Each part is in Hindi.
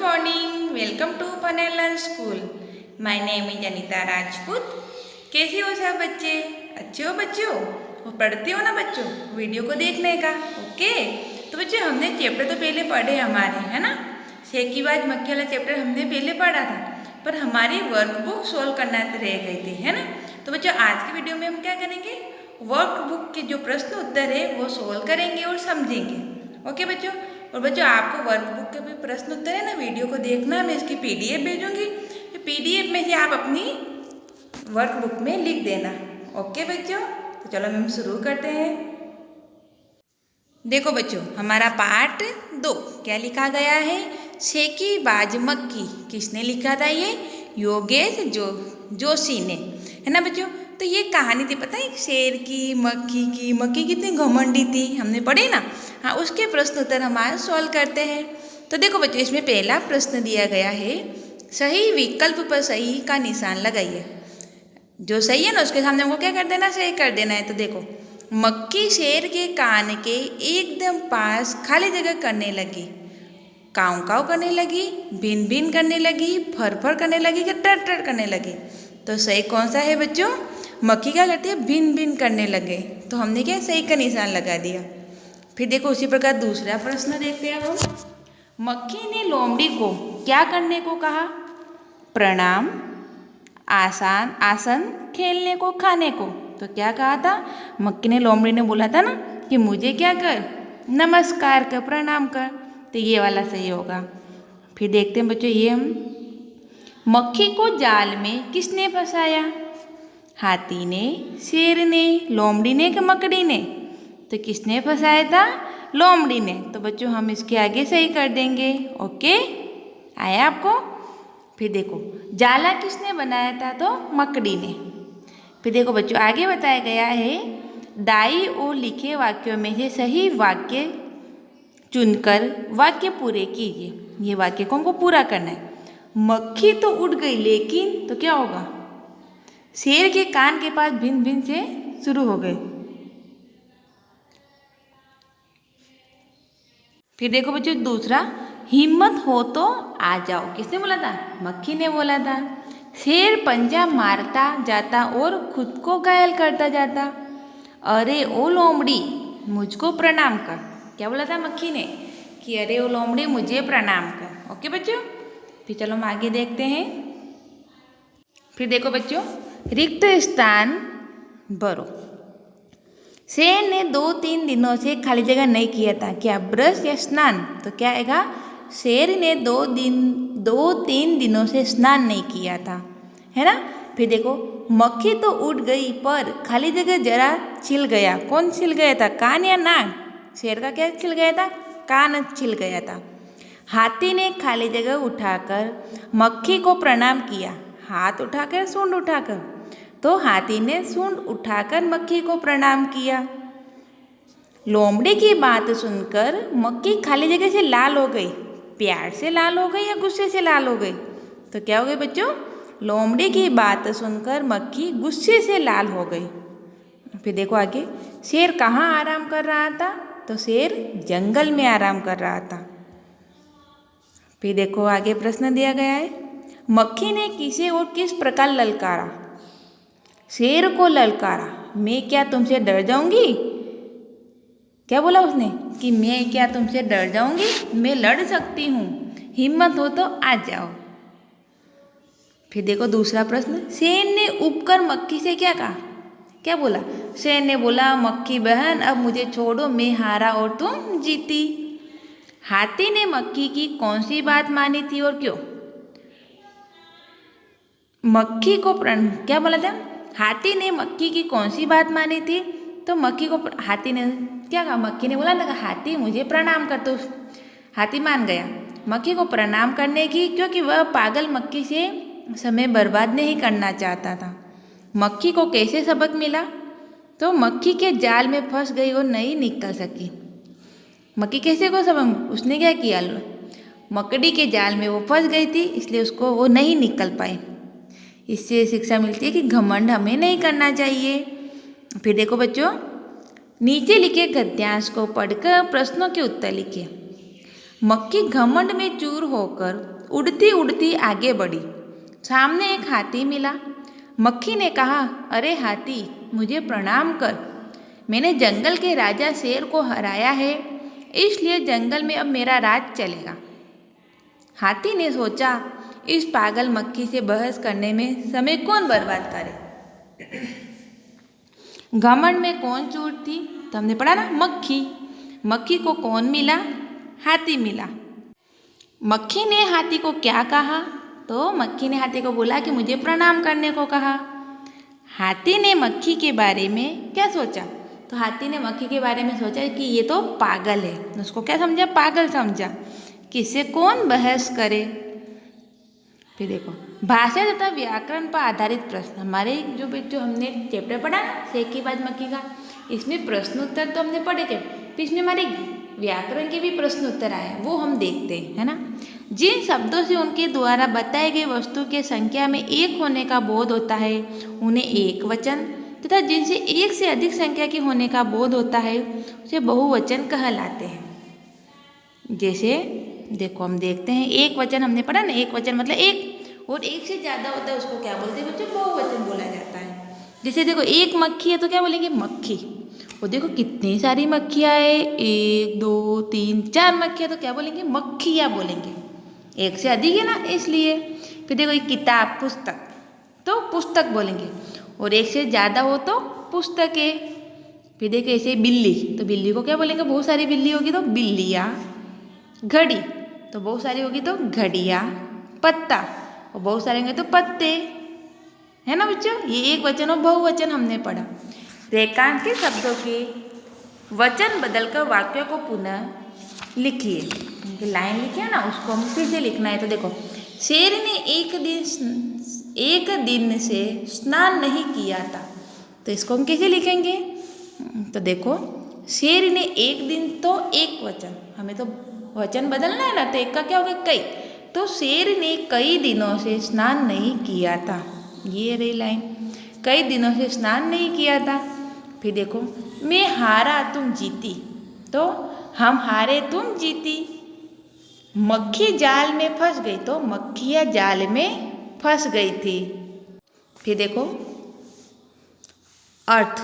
morning. Welcome to Fun and Learn School. My name is Anita Rajput. कैसे हो सब बच्चे? अच्छे हो बच्चों? वो पढ़ते हो ना बच्चों वीडियो को देखने का? ओके। तो बच्चों हमने चैप्टर तो पहले पढ़े हमारे, है ना? शेकीबाज मक्खी वाला चैप्टर हमने पहले पढ़ा था, पर हमारी वर्कबुक सोल्व करना रह गई थी, है ना? तो बच्चों आज की वीडियो में हम क्या करेंगे? वर्कबुक के जो प्रश्न उत्तर है वो सोल्व करेंगे और समझेंगे। ओके बच्चों। और बच्चों आपको वर्कबुक के भी प्रश्न उत्तर है ना, वीडियो को देखना, मैं इसकी पीडीएफ भेजूंगी। तो पीडीएफ में ही आप अपनी वर्कबुक में लिख देना। ओके बच्चों, तो चलो हम शुरू करते हैं। देखो बच्चों हमारा पार्ट 2 क्या लिखा गया है? शेकीबाज मक्खी। किसने लिखा था ये? योगेश जोशी ने, है ना बच्चों? तो ये कहानी थी पता है, शेर की मक्खी मक्खी कितनी घमंडी थी, हमने पढ़ी ना। हाँ, उसके प्रश्न उत्तर हमारे सॉल्व करते हैं। तो देखो बच्चों इसमें पहला प्रश्न दिया गया है, सही विकल्प पर सही का निशान लगाइए। जो सही है ना उसके सामने हमको क्या कर देना? सही कर देना है। तो देखो मक्खी शेर के कान के एकदम पास खाली जगह करने लगी, काव काव करने लगी, भिन भिन करने लगी, फर फर करने लगी, कि टर टर करने लगी। तो सही कौन सा है बच्चों? मक्खी क्या करती है? भिन भिन करने लगे। तो हमने क्या सही का निशान लगा दिया। फिर देखो उसी प्रकार दूसरा प्रश्न देखते हैं हम। मक्खी ने लोमड़ी को क्या करने को कहा? प्रणाम, आसन, खेलने को, खाने को। तो क्या कहा था? मक्खी ने लोमड़ी ने बोला था ना कि मुझे क्या कर? नमस्कार कर, प्रणाम कर। तो ये वाला सही होगा। फिर देखते हैं बच्चों ये हम, मक्खी को जाल में किसने फंसाया? हाथी ने, शेर ने, लोमड़ी ने कि मकड़ी ने? तो किसने फंसाया था? लोमड़ी ने। तो बच्चों हम इसके आगे सही कर देंगे। ओके, आया आपको? फिर देखो जाला किसने बनाया था? तो मकड़ी ने। फिर देखो बच्चों आगे बताया गया है, दाई और लिखे वाक्यों में से सही वाक्य चुनकर वाक्य पूरे कीजिए। ये वाक्य को हमको पूरा करना है। मक्खी तो उड़ गई लेकिन, तो क्या होगा? शेर के कान के पास भिन भिन से शुरू हो गए। फिर देखो बच्चों दूसरा, हिम्मत हो तो आ जाओ। किसने बोला था? मक्खी ने बोला था। शेर पंजा मारता जाता और खुद को घायल करता जाता। अरे ओ लोमड़ी मुझको प्रणाम कर। क्या बोला था मक्खी ने? कि अरे ओ लोमड़ी मुझे प्रणाम कर। ओके बच्चों, फिर चलो हम आगे देखते हैं। फिर देखो बच्चों रिक्त स्थान भरो। शेर ने 2-3 दिनों से खाली जगह नहीं किया था। क्या ब्रश या स्नान? तो क्या आएगा? शेर ने 2-3 दिनों से स्नान नहीं किया था, है ना? फिर देखो मक्खी तो उड़ गई पर खाली जगह जरा छिल गया। कौन छिल गया था? कान या नाक? शेर का क्या छिल गया था? कान छिल गया था। हाथी ने खाली जगह उठाकर मक्खी को प्रणाम किया। हाथ उठाकर, सूंड उठाकर? तो हाथी ने सूंड उठाकर मक्खी को प्रणाम किया। लोमड़ी की बात सुनकर मक्खी खाली जगह से लाल हो गई। प्यार से लाल हो गई या गुस्से से लाल हो गई? तो क्या हो गई बच्चों? लोमड़ी की बात सुनकर मक्खी गुस्से से लाल हो गई। फिर देखो आगे, शेर कहाँ आराम कर रहा था? तो शेर जंगल में आराम कर रहा था। फिर देखो आगे प्रश्न दिया गया है, मक्खी ने किसे और किस प्रकार ललकारा? शेर को ललकारा, मैं क्या तुमसे डर जाऊंगी? क्या बोला उसने? कि मैं क्या तुमसे डर जाऊंगी? मैं लड़ सकती हूँ, हिम्मत हो तो आ जाओ। फिर देखो दूसरा प्रश्न, शेर ने उबकर मक्खी से क्या कहा? क्या बोला? शेर ने बोला, मक्खी बहन अब मुझे छोड़ो, मैं हारा और तुम जीती। हाथी ने मक्खी की कौन सी बात मानी थी और क्यों? मक्खी को क्या बोला था? हाथी ने मक्खी की कौन सी बात मानी थी? तो मक्खी को हाथी ने क्या कहा? मक्खी ने बोला था हाथी मुझे प्रणाम कर। तो हाथी मान गया मक्खी को प्रणाम करने की, क्योंकि वह पागल मक्खी से समय बर्बाद नहीं करना चाहता था। मक्खी को कैसे सबक मिला? तो मक्खी के जाल में फंस गई और नहीं निकल सकी। मक्खी कैसे को सबक? उसने क्या किया? मकड़ी के जाल में वो फंस गई थी, इसलिए उसको वो नहीं निकल पाई। इससे शिक्षा मिलती है कि घमंड हमें नहीं करना चाहिए। फिर देखो बच्चों नीचे लिखे गद्यांश को पढ़कर प्रश्नों के उत्तर लिखिए। मक्खी घमंड में चूर होकर उड़ती उड़ती आगे बढ़ी। सामने एक हाथी मिला। मक्खी ने कहा, अरे हाथी, मुझे प्रणाम कर। मैंने जंगल के राजा शेर को हराया है, इसलिए जंगल में अब मेरा राज चलेगा। हाथी ने सोचा, इस पागल मक्खी से बहस करने में समय कौन बर्बाद करे। घमंड में कौन चूर थी? तो हमने पढ़ा ना, मक्खी। मक्खी को कौन मिला? हाथी मिला। मक्खी ने हाथी को क्या कहा? तो मक्खी ने हाथी को बोला कि मुझे प्रणाम करने को कहा। हाथी ने मक्खी के बारे में क्या सोचा? तो हाथी ने मक्खी के बारे में सोचा कि ये तो पागल है। उसको क्या समझा? पागल समझा। किससे कौन बहस करे। फिर देखो, भाषा तथा व्याकरण पर आधारित प्रश्न। हमारे जो हमने चैप्टर पढ़ा ना, शेर की बात मक्खी का, इसमें प्रश्न उत्तर तो हमने पढ़े थे, फिर इसमें हमारे व्याकरण के भी प्रश्न उत्तर आए, वो हम देखते हैं, है ना। जिन शब्दों से उनके द्वारा बताए गए वस्तु के संख्या में एक होने का बोध होता है उन्हें एक वचन, तथा जिनसे एक से अधिक संख्या के होने का बोध होता है उसे बहुवचन कहलाते हैं। जैसे देखो, हम देखते हैं, एक वचन हमने पढ़ा ना, एक वचन मतलब एक, और एक से ज़्यादा होता है उसको क्या बोलते हैं बच्चों? बहुवचन बोला जाता है। जैसे देखो, एक मक्खी है तो क्या बोलेंगे? मक्खी। और देखो कितनी सारी मक्खियाँ है, 1 2 3 4 मक्खियाँ, तो क्या बोलेंगे? मक्खियाँ बोलेंगे। एक से अधिक है ना, इसलिए। फिर देखो, एक किताब, पुस्तक, तो पुस्तक बोलेंगे। और एक से ज़्यादा हो तो पुस्तकें। फिर देखो ऐसे बिल्ली, तो बिल्ली को क्या बोलेंगे? बहुत सारी बिल्ली होगी तो बिल्लियाँ। घड़ी, तो बहुत सारी होगी तो घड़ियाँ। पत्ता, और बहुत सारे होंगे तो पत्ते, है ना बच्चों। ये एक वचन और बहुवचन हमने पढ़ा। रेखांकित शब्दों के वचन बदलकर वाक्यों को पुनः लिखिए। लाइन लिखी है ना, उसको हम फिर से लिखना है। तो देखो, शेर ने एक दिन से स्नान नहीं किया था, तो इसको हम कैसे लिखेंगे? तो देखो, शेर ने एक दिन, तो एक वचन, हमें तो वचन बदलना है ना, तो एक का क्या होगा? कई। तो शेर ने कई दिनों से स्नान नहीं किया था, ये रही लाइन, कई दिनों से स्नान नहीं किया था। फिर देखो, मैं हारा तुम जीती, तो हम हारे तुम जीती। मक्खी जाल में फंस गई, तो मक्खियाँ जाल में फंस गई थी। फिर देखो, अर्थ।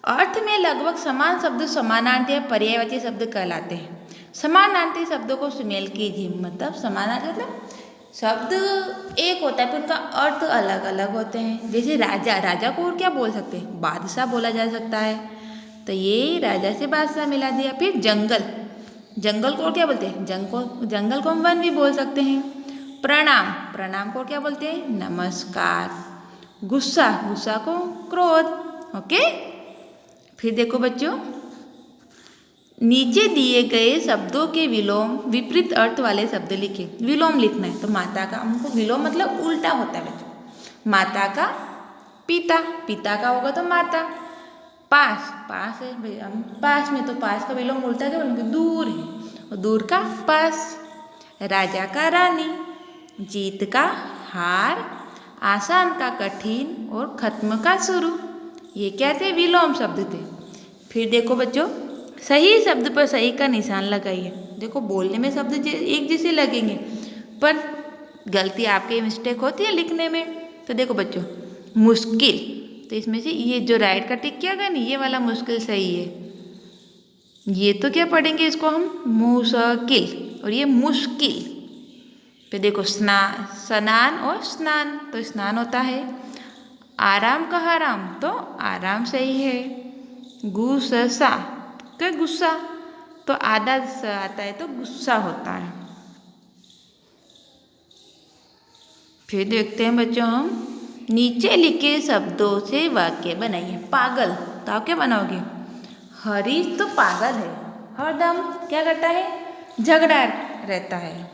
अर्थ में लगभग समान शब्द समानार्थी या पर्यायवाची शब्द कहलाते हैं। समानार्थी शब्दों को सुमेल कीजिए। मतलब समानार्थी मतलब शब्द एक होता है पर उनका अर्थ अलग अलग होते हैं। जैसे राजा, राजा को और क्या बोल सकते हैं? बादशाह बोला जा सकता है, तो ये राजा से बादशाह मिला दिया। फिर जंगल, जंगल को और क्या बोलते हैं? जंगल को हम वन भी बोल सकते हैं। प्रणाम, प्रणाम को क्या बोलते हैं? नमस्कार। गुस्सा, गुस्सा को क्रोध। ओके। फिर देखो बच्चों, नीचे दिए गए शब्दों के विलोम विपरीत अर्थ वाले शब्द लिखे। विलोम लिखना है, तो माता का, हमको विलोम मतलब उल्टा होता है बच्चों। माता का पिता, पिता का होगा तो माता। पास, पास है भाई, हम पास में, तो पास का विलोम उल्टा क्या बोलेंगे? दूर है, और दूर का पास। राजा का रानी, जीत का हार, आसान का कठिन, और खत्म का शुरू। ये क्या थे? विलोम शब्द थे। फिर देखो बच्चों, सही शब्द पर सही का निशान लगाइए। देखो, बोलने में शब्द एक जैसे लगेंगे, पर गलती आपकी मिस्टेक होती है लिखने में। तो देखो बच्चों, मुश्किल, तो इसमें से ये जो राइट का टिक किया गया ना, ये वाला मुश्किल सही है। ये तो क्या पढ़ेंगे इसको हम? मुश्किल, और ये मुश्किल। फिर देखो, स्नान और स्नान, तो स्नान होता है। आराम का हराम, तो आराम सही है। गुस्सा का गुस्सा, तो आधा सा आता है तो गुस्सा होता है। फिर देखते हैं बच्चों, हम नीचे लिखे शब्दों से वाक्य बनाइए। पागल, तो आप क्या बनाओगे? हरीश तो पागल है, हरदम क्या करता है? झगड़ा रहता है,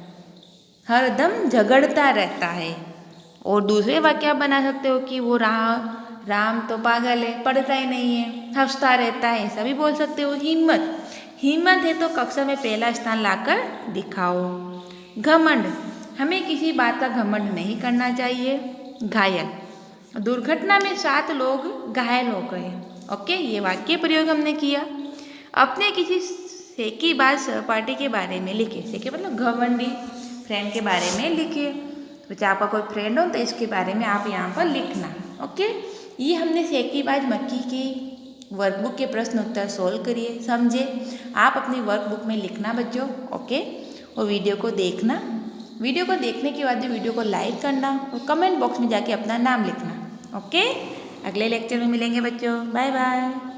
हरदम झगड़ता रहता है। और दूसरे वाक्य आप बना सकते हो कि वो राम तो पागल है, पढ़ता ही नहीं है, हंसता रहता है, ऐसा भी बोल सकते हो। हिम्मत, हिम्मत है तो कक्षा में पहला स्थान लाकर दिखाओ। घमंड, हमें किसी बात का घमंड नहीं करना चाहिए। घायल, दुर्घटना में 7 लोग घायल हो गए। ओके, ये वाक्य प्रयोग हमने किया। अपने किसी सेकीबाज सहपाठी के बारे में लिखिए। सेकी मतलब घमंडी फ्रेंड के बारे में लिखिए। बच्चा आपका कोई फ्रेंड हो तो इसके बारे में आप यहाँ पर लिखना। ओके, ये हमने सेकीबाज मक्खी की वर्कबुक के प्रश्न उत्तर सोल्व करिए, समझे। आप अपनी वर्कबुक में लिखना बच्चों। ओके, और वीडियो को देखना। वीडियो को देखने के बाद वीडियो को लाइक करना और कमेंट बॉक्स में जाके अपना नाम लिखना। ओके, अगले लेक्चर में मिलेंगे बच्चों। Bye bye.